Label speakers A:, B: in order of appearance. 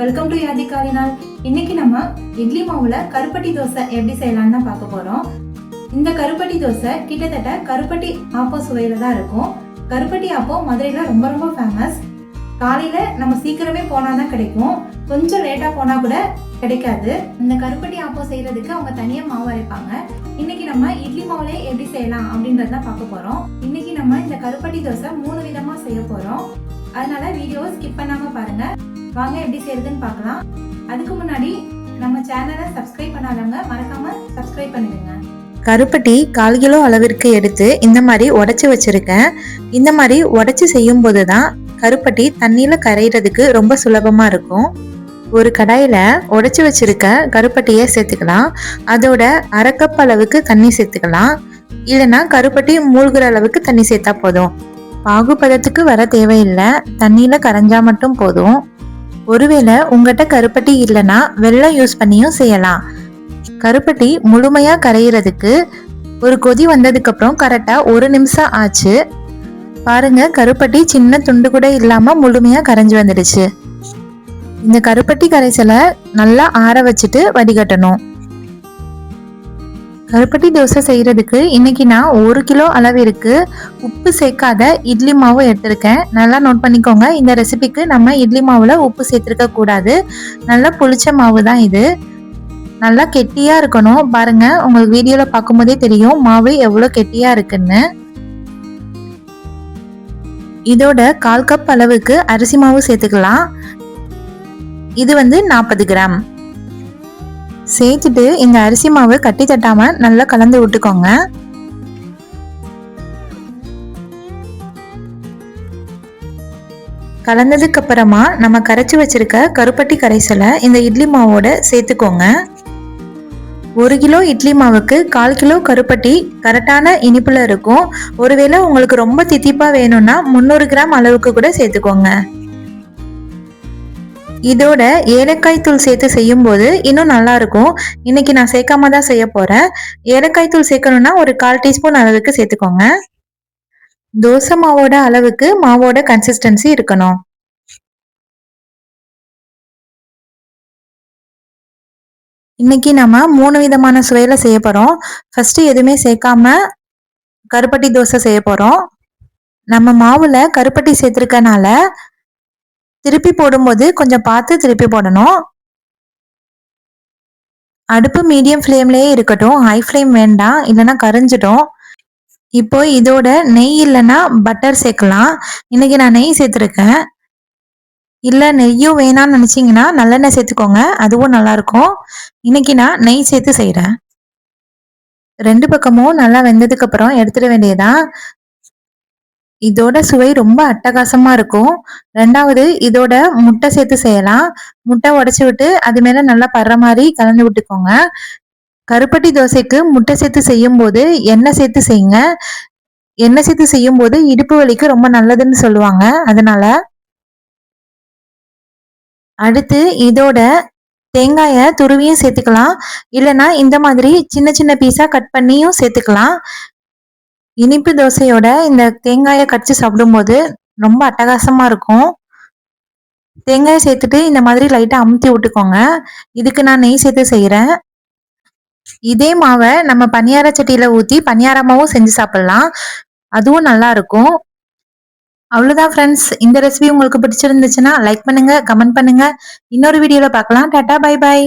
A: Welcome to யாதிகாரி நாள். இன்னைக்கு நம்ம இட்லி மாவுல கருப்பட்டி தோசை எப்படி செய்யலாம்னு தான் பார்க்க போறோம். இந்த கருப்பட்டி தோசை கிட்டத்தட்ட கருப்பட்டி ஆப்பம் சுவையில தான் இருக்கும். கருப்பட்டி ஆப்பம் மதுரையில ரொம்ப ரொம்ப ஃபேமஸ். காலையில நம்ம சீக்கிரமே போனாதான் கிடைக்கும், கொஞ்சம் லேட்டா போனா கூட கிடைக்காது. இந்த கருப்பட்டி ஆப்பம் செய்யறதுக்கு அவங்க தனியா மாவு அரைப்பாங்க. இன்னைக்கு நம்ம இட்லி மாவுல எப்படி செய்யலாம் அப்படின்றத பார்க்க போறோம். இன்னைக்கு நம்ம இந்த கருப்பட்டி தோசை 3 விதமா செய்ய போறோம். அதனால வீடியோவை ஸ்கிப் பண்ணாம பாருங்க. வாங்க எப்படி செய்யறதுன்னு பார்க்கலாம். அதுக்கு முன்னாடி நம்ம சேனலை சப்ஸ்கிரைப் பண்ணாதவங்க மறக்காம சப்ஸ்கிரைப் பண்ணிடுங்க.
B: கருப்பட்டி 1/4 கிலோ அளவிற்கு எடுத்து இந்த மாதிரி உடைச்சு வச்சிருக்கேன். இந்த மாதிரி உடைச்சு செய்யும் போதுதான் கருப்பட்டி தண்ணியில கரையிறதுக்கு ரொம்ப சுலபமா இருக்கும். ஒரு கடாயில உடைச்சு வச்சிருக்க கருப்பட்டியை சேர்த்துக்கலாம். அதோட 1/2 கப் அளவுக்கு தண்ணி சேர்த்துக்கலாம். இல்லைன்னா கருப்பட்டி மூழ்கிற அளவுக்கு தண்ணி சேர்த்தா போதும். பாகுபதத்துக்கு வர தேவையில்லை, தண்ணியில கரைஞ்சா மட்டும் போதும். ஒருவேளை உங்ககிட்ட கருப்பட்டி இல்லைன்னா வெல்லம் யூஸ் பண்ணியும் செய்யலாம். கருப்பட்டி முழுமையா கரையிறதுக்கு ஒரு கொதி வந்ததுக்கு அப்புறம் கரெக்டா 1 நிமிஷம் ஆச்சு. பாருங்க, கருப்பட்டி சின்ன துண்டு கூட இல்லாம முழுமையா கரைஞ்சு வந்துடுச்சு. இந்த கருப்பட்டி கரைசலை நல்லா ஆற வச்சுட்டு வடிகட்டணும். கருப்பட்டி தோசை செய்யறதுக்கு இன்னைக்கு நான் 1 கிலோ அளவிற்கு உப்பு சேர்க்காத இட்லி மாவு எடுத்திருக்கேன். நல்லா நோட் பண்ணிக்கோங்க. இந்த ரெசிபிக்கு நம்ம இட்லி மாவுல உப்பு சேர்த்திருக்க கூடாது. நல்லா புளிச்ச மாவு தான் இது. நல்லா கெட்டியா இருக்கணும். பாருங்க, உங்களுக்கு வீடியோல பார்க்கும்போதே தெரியும் மாவு எவ்வளவு கெட்டியா இருக்குன்னு. இதோட 1/4 கப் அளவுக்கு அரிசி மாவு சேர்த்துக்கலாம். இது 40 கிராம் சேர்த்துட்டு இந்த அரிசி மாவு கட்டி தட்டாம நல்லா கலந்து விட்டுக்கோங்க. கலந்ததுக்கு அப்புறமா நம்ம கரைச்சி வச்சிருக்க கருப்பட்டி கரைசலை இந்த இட்லி மாவோட சேர்த்துக்கோங்க. 1 கிலோ இட்லி மாவுக்கு 1/4 கிலோ கருப்பட்டி கரெக்டான இனிப்புல இருக்கும். ஒருவேளை உங்களுக்கு ரொம்ப தித்திப்பா வேணும்னா 300 கிராம் அளவுக்கு கூட சேர்த்துக்கோங்க. இதோட ஏலக்காய் தூள் சேர்த்து செய்யும் போது இன்னும் நல்லா இருக்கும். இன்னைக்கு நான் சேர்க்காம தான் செய்ய போறேன். ஏலக்காய் தூள் சேர்க்கணும்னா ஒரு 1/4 டீஸ்பூன் அளவுக்கு சேர்த்துக்கோங்க. தோசை மாவோட அளவுக்கு மாவோட கன்சிஸ்டன்சி இருக்கணும். இன்னைக்கு நம்ம 3 விதமான சுவையில செய்ய போறோம். ஃபர்ஸ்ட் எதுவுமே சேர்க்காம கருப்பட்டி தோசை செய்ய போறோம். நம்ம மாவுல கருப்பட்டி சேர்த்திருக்கனால திருப்பி போடும்போது கொஞ்சம் பார்த்து திருப்பி போடணும். அடுப்பு மீடியம் ஃப்ளேம்லயே இருக்கட்டும், ஹை ஃப்ளேம் வேண்டாம், இல்லைன்னா கரைஞ்சிடும். இப்போ இதோட நெய் இல்லைன்னா பட்டர் சேர்க்கலாம். இன்னைக்கு நான் நெய் சேர்த்துருக்கேன். இல்லை நெய்யும் வேணாம்னு நினைச்சீங்கன்னா நல்லெண்ணெய் சேர்த்துக்கோங்க, அதுவும் நல்லா இருக்கும். இன்னைக்கு நான் நெய் சேர்த்து செய்யறேன். 2 பக்கமும் நல்லா வெந்ததுக்கு அப்புறம் எடுத்துட வேண்டியதான். இதோட சுவை ரொம்ப அட்டகாசமா இருக்கும். 2வது இதோட முட்டை சேர்த்து செய்யலாம். முட்டை உடைச்சு விட்டு அது மேல நல்லா படுற மாதிரி கலந்து விட்டுக்கோங்க. கருப்பட்டி தோசைக்கு முட்டை சேர்த்து செய்யும் போது எண்ணெய் சேர்த்து செய்யுங்க. எண்ணெய் சேர்த்து செய்யும் போது இடுப்பு வலிக்கு ரொம்ப நல்லதுன்னு சொல்லுவாங்க. அதனால அடுத்து இதோட தேங்காயை துருவியும் சேர்த்துக்கலாம். இல்லைன்னா இந்த மாதிரி சின்ன சின்ன பீஸா கட் பண்ணியும் சேர்த்துக்கலாம். இனிப்பு தோசையோட இந்த தேங்காயை கடிச்சு சாப்பிடும்போது ரொம்ப அட்டகாசமா இருக்கும். தேங்காயை சேர்த்துட்டு இந்த மாதிரி லைட்டா அமுத்தி விட்டுக்கோங்க. இதுக்கு நான் நெய் சேர்த்து செய்யறேன். இதே மாவை நம்ம பணியார சட்டியில ஊத்தி பணியாரமாவும் செஞ்சு சாப்பிடலாம், அதுவும் நல்லா இருக்கும். அவ்வளவுதான் ஃப்ரெண்ட்ஸ். இந்த ரெசிபி உங்களுக்கு பிடிச்சிருந்துச்சுன்னா லைக் பண்ணுங்க, கமெண்ட் பண்ணுங்க. இன்னொரு வீடியோல பார்க்கலாம். Tata, bye bye.